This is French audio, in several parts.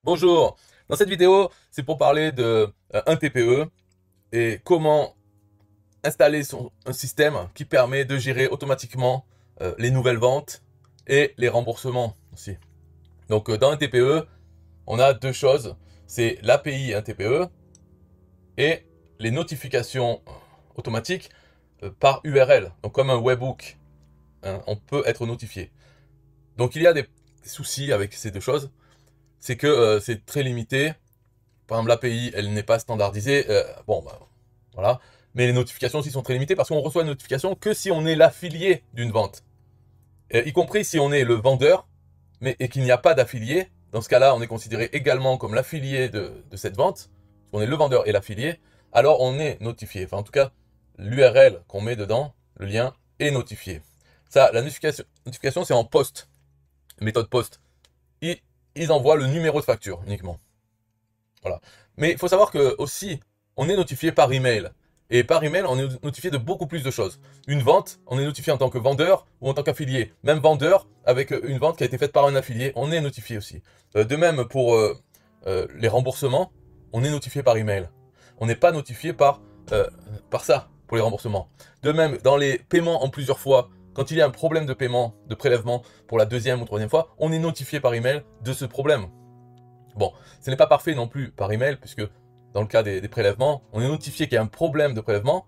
Bonjour, dans cette vidéo, c'est pour parler de un TPE et comment installer un système qui permet de gérer automatiquement les nouvelles ventes et les remboursements aussi. Donc dans un TPE, on a deux choses, c'est l'API un TPE et les notifications automatiques par URL, donc comme un webhook, hein, on peut être notifié. Donc il y a des soucis avec ces deux choses, c'est que c'est très limité. Par exemple, l'API, elle n'est pas standardisée. Voilà. Mais les notifications aussi sont très limitées parce qu'on reçoit une notification que si on est l'affilié d'une vente. Y compris si on est le vendeur, mais et qu'il n'y a pas d'affilié. Dans ce cas-là, on est considéré également comme l'affilié de cette vente. On est le vendeur et l'affilié. Alors, on est notifié. Enfin, en tout cas, l'URL qu'on met dedans, le lien, est notifié. Ça, la notification c'est en post. Méthode post. Ils envoient le numéro de facture uniquement. Voilà. Mais il faut savoir que aussi, on est notifié par email. Et par email, on est notifié de beaucoup plus de choses. Une vente, on est notifié en tant que vendeur ou en tant qu'affilié. Même vendeur, avec une vente qui a été faite par un affilié, on est notifié aussi. De même, pour les remboursements, on est notifié par email. On n'est pas notifié par ça, pour les remboursements. De même, dans les paiements en plusieurs fois, quand il y a un problème de paiement, de prélèvement, pour la deuxième ou troisième fois, on est notifié par email de ce problème. Bon, ce n'est pas parfait non plus par email, puisque dans le cas des prélèvements, on est notifié qu'il y a un problème de prélèvement,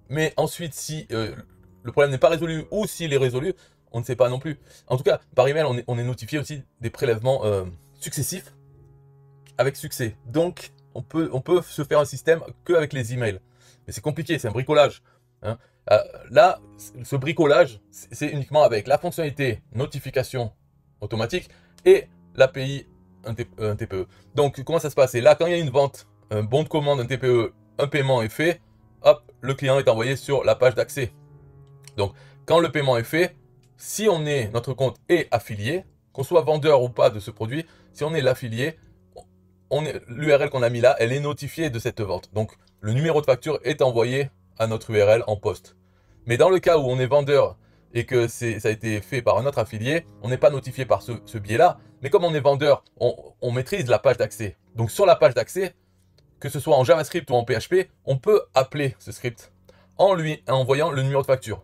mais ensuite, si le problème n'est pas résolu ou s'il est résolu, on ne sait pas non plus. En tout cas, par email, on est notifié aussi des prélèvements successifs avec succès. Donc, on peut se faire un système qu'avec les emails. Mais c'est compliqué, c'est un bricolage. Hein. Là, ce bricolage, c'est uniquement avec la fonctionnalité notification automatique et l'API un TPE. Donc, comment ça se passe? Et là, quand il y a une vente, un bon de commande, un TPE, un paiement est fait, hop, le client est envoyé sur la page d'accès. Donc, quand le paiement est fait, si notre compte est affilié, qu'on soit vendeur ou pas de ce produit, si on est l'affilié, l'URL qu'on a mis là, elle est notifiée de cette vente. Donc, le numéro de facture est envoyé à notre URL en poste. Mais dans le cas où on est vendeur et que ça a été fait par un autre affilié, on n'est pas notifié par ce biais-là. Mais comme on est vendeur, on maîtrise la page d'accès. Donc sur la page d'accès, que ce soit en JavaScript ou en PHP, on peut appeler ce script en envoyant le numéro de facture.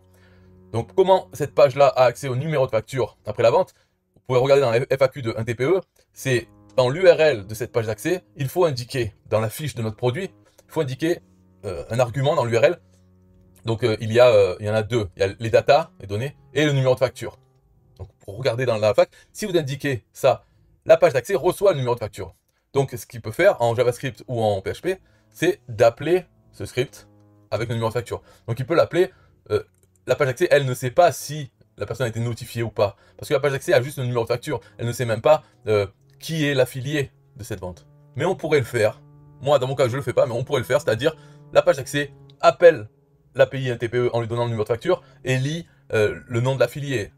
Donc comment cette page-là a accès au numéro de facture après la vente? Vous pouvez regarder dans la FAQ de un TPE, c'est dans l'URL de cette page d'accès, il faut indiquer dans la fiche de notre produit, il faut indiquer un argument dans l'URL. Donc il y en a deux, il y a les datas, les données, et le numéro de facture. Donc pour regarder dans la fac, si vous indiquez ça, la page d'accès reçoit le numéro de facture. Donc ce qu'il peut faire en JavaScript ou en PHP, c'est d'appeler ce script avec le numéro de facture. Donc il peut l'appeler, la page d'accès, elle ne sait pas si la personne a été notifiée ou pas. Parce que la page d'accès a juste le numéro de facture. Elle ne sait même pas qui est l'affilié de cette vente. Mais on pourrait le faire. Moi, dans mon cas, je ne le fais pas, mais on pourrait le faire. C'est-à-dire, la page d'accès appelle l'API un TPE en lui donnant le numéro de facture et lit le nom de l'affilié.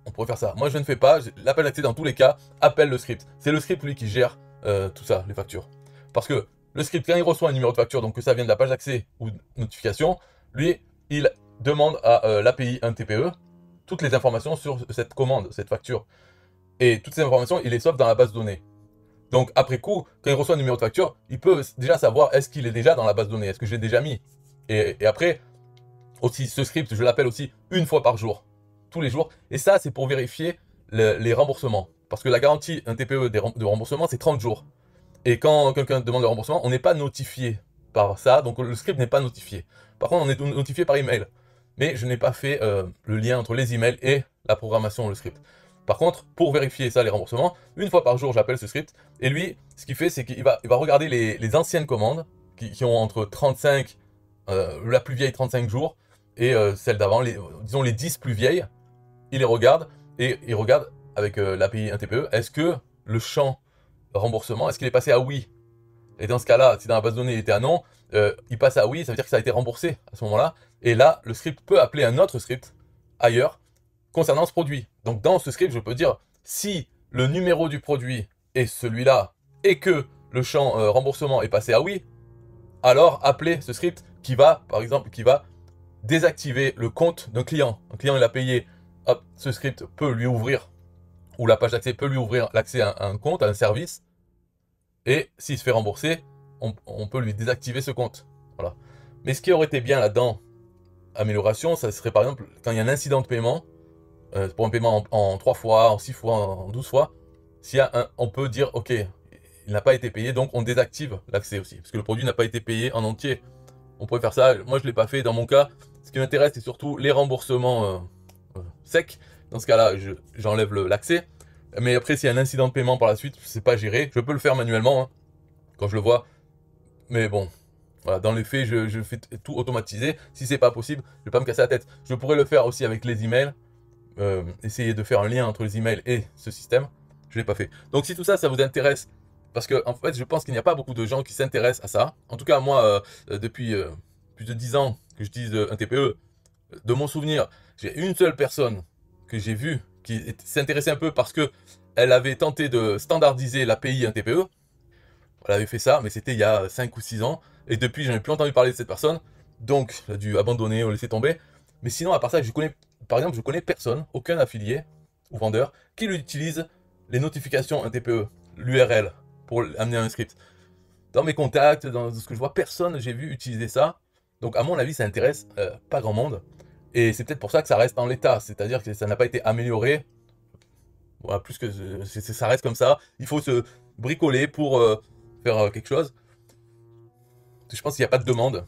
On pourrait faire ça. Moi, je ne fais pas. La page d'accès, dans tous les cas, appelle le script. C'est le script, lui, qui gère tout ça, les factures. Parce que le script, quand il reçoit un numéro de facture, donc que ça vient de la page d'accès ou de notification, lui, il demande à l'API un TPE toutes les informations sur cette commande, cette facture. Et toutes ces informations, il les sauve dans la base de données. Donc, après coup, quand il reçoit un numéro de facture, il peut déjà savoir est-ce qu'il est déjà dans la base de données, est-ce que je l'ai déjà mis. Et après, aussi, ce script, je l'appelle aussi une fois par jour, tous les jours. Et ça, c'est pour vérifier les remboursements. Parce que la garantie, un TPE de remboursement, c'est 30 jours. Et quand quelqu'un demande le remboursement, on n'est pas notifié par ça, donc le script n'est pas notifié. Par contre, on est notifié par email. Mais je n'ai pas fait le lien entre les emails et la programmation, le script. Par contre, pour vérifier ça, les remboursements, une fois par jour, j'appelle ce script. Et lui, ce qu'il fait, c'est qu'il va regarder les anciennes commandes qui ont entre 35, la plus vieille 35 jours, et celle d'avant, disons les 10 plus vieilles. Il les regarde, et il regarde avec l'API 1 TPE, est-ce que le champ remboursement, est-ce qu'il est passé à oui? Et dans ce cas-là, si dans la base de données il était à non, il passe à oui, ça veut dire que ça a été remboursé à ce moment-là. Et là, le script peut appeler un autre script ailleurs concernant ce produit. Donc dans ce script, je peux dire si le numéro du produit est celui-là et que le champ remboursement est passé à oui, alors appeler ce script qui va, par exemple, qui va désactiver le compte d'un client. Un client, il a payé, hop, ce script peut lui ouvrir, ou la page d'accès peut lui ouvrir l'accès à un compte, à un service, Et s'il se fait rembourser, on peut lui désactiver ce compte. Voilà. Mais ce qui aurait été bien là-dedans, amélioration, ça serait par exemple quand il y a un incident de paiement, pour un paiement en 3 fois, en 6 fois, en 12 fois, on peut dire, ok, il n'a pas été payé, donc on désactive l'accès aussi, parce que le produit n'a pas été payé en entier. On pourrait faire ça, moi je ne l'ai pas fait dans mon cas. Ce qui m'intéresse, c'est surtout les remboursements secs. Dans ce cas-là, j'enlève l'accès. Mais après, s'il y a un incident de paiement par la suite, c'est pas géré. Je peux le faire manuellement, hein, quand je le vois. Mais bon, voilà, dans les faits, je fais tout automatisé. Si c'est pas possible, je vais pas me casser la tête. Je pourrais le faire aussi avec les emails. Essayer de faire un lien entre les emails et ce système. Je l'ai pas fait. Donc si tout ça, ça vous intéresse, parce que en fait, je pense qu'il n'y a pas beaucoup de gens qui s'intéressent à ça. En tout cas, moi, depuis plus de 10 ans que j'utilise un TPE, de mon souvenir, j'ai une seule personne que j'ai vue qui s'intéressait un peu parce que elle avait tenté de standardiser l'API un TPE. Elle avait fait ça, mais c'était il y a 5 ou 6 ans. Et depuis, je n'ai plus entendu parler de cette personne. Donc, elle a dû abandonner ou laisser tomber. Mais sinon, à part ça, par exemple, je connais personne, aucun affilié ou vendeur, qui utilise les notifications un TPE, l'URL, pour amener un script. Dans mes contacts, dans ce que je vois, personne, j'ai vu utiliser ça. Donc, à mon avis, ça intéresse pas grand monde. Et c'est peut-être pour ça que ça reste en l'état. C'est-à-dire que ça n'a pas été amélioré. Voilà, plus que ça reste comme ça. Il faut se bricoler pour faire quelque chose. Je pense qu'il n'y a pas de demande.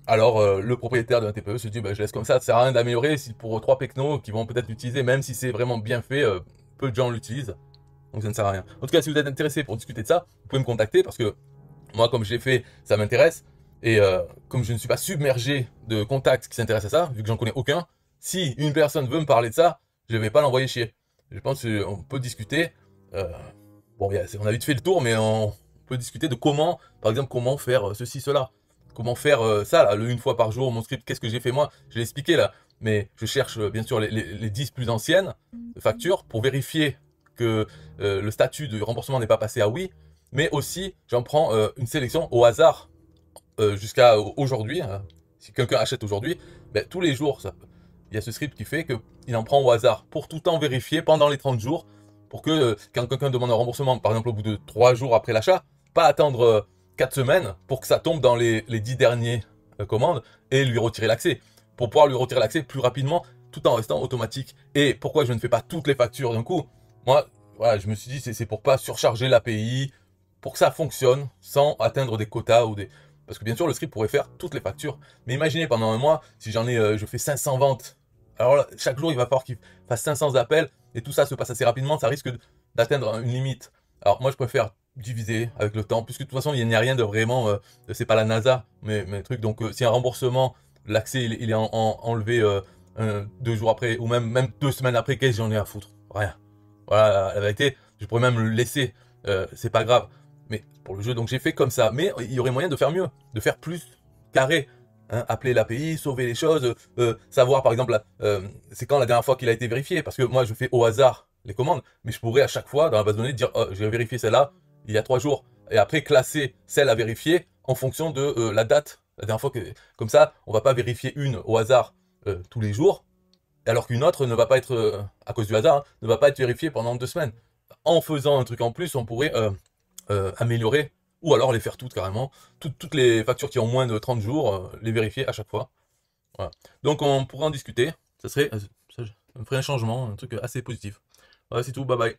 Alors le propriétaire d'un TPE se dit bah, je laisse comme ça sert à rien d'améliorer si pour 3 pecnos qui vont peut-être l'utiliser, même si c'est vraiment bien fait, peu de gens l'utilisent. Donc ça ne sert à rien. En tout cas, si vous êtes intéressé pour discuter de ça, vous pouvez me contacter parce que moi, comme je l'ai fait, ça m'intéresse. Et comme je ne suis pas submergé de contacts qui s'intéressent à ça, vu que j'en connais aucun, si une personne veut me parler de ça, je ne vais pas l'envoyer chier. Je pense qu'on peut discuter. Euh, bon, on a vite fait le tour, mais on peut discuter de comment, par exemple, comment faire ceci, cela. Comment faire ça, là, une fois par jour, mon script, qu'est-ce que j'ai fait moi. Je l'ai expliqué là, mais je cherche bien sûr les 10 plus anciennes factures pour vérifier que le statut de remboursement n'est pas passé à oui, mais aussi j'en prends une sélection au hasard jusqu'à aujourd'hui. Hein. Si quelqu'un achète aujourd'hui, ben, tous les jours, il y a ce script qui fait qu'il en prend au hasard pour tout le temps vérifier pendant les 30 jours pour que quand quelqu'un demande un remboursement, par exemple au bout de 3 jours après l'achat, pas attendre 4 semaines pour que ça tombe dans les 10 derniers commandes et lui retirer l'accès. Pour pouvoir lui retirer l'accès plus rapidement tout en restant automatique. Et pourquoi je ne fais pas toutes les factures d'un coup? Moi, voilà, je me suis dit c'est pour pas surcharger l'API, pour que ça fonctionne sans atteindre des quotas ou des... Parce que bien sûr, le script pourrait faire toutes les factures. Mais imaginez pendant un mois, si je fais 500 ventes. Alors là, chaque jour, il va falloir qu'il fasse 500 appels et tout ça se passe assez rapidement. Ça risque d'atteindre une limite. Alors moi, je préfère diviser avec le temps, puisque de toute façon, il n'y a rien de vraiment... c'est pas la NASA, mais truc. Donc, si un remboursement, l'accès, il est enlevé 2 jours après, ou même 2 semaines après, qu'est-ce que j'en ai à foutre? Rien. Voilà, la vérité, je pourrais même le laisser. C'est pas grave. Mais pour le jeu, donc j'ai fait comme ça. Mais il y aurait moyen de faire mieux, de faire plus carré. Hein, appeler l'API, sauver les choses, savoir par exemple, c'est quand la dernière fois qu'il a été vérifié. Parce que moi, je fais au hasard les commandes, mais je pourrais à chaque fois, dans la base de données, dire oh, j'ai vérifié celle-là il y a 3 jours. Et après, classer celle à vérifier en fonction de la date. La dernière fois que, comme ça, on va pas vérifier une au hasard tous les jours, alors qu'une autre ne va pas être, à cause du hasard, hein, ne va pas être vérifiée pendant 2 semaines. En faisant un truc en plus, on pourrait améliorer, ou alors les faire toutes carrément. Toutes les factures qui ont moins de 30 jours, les vérifier à chaque fois. Voilà. Donc on pourrait en discuter. Ça me ferait un changement, un truc assez positif. Voilà, c'est tout, bye bye.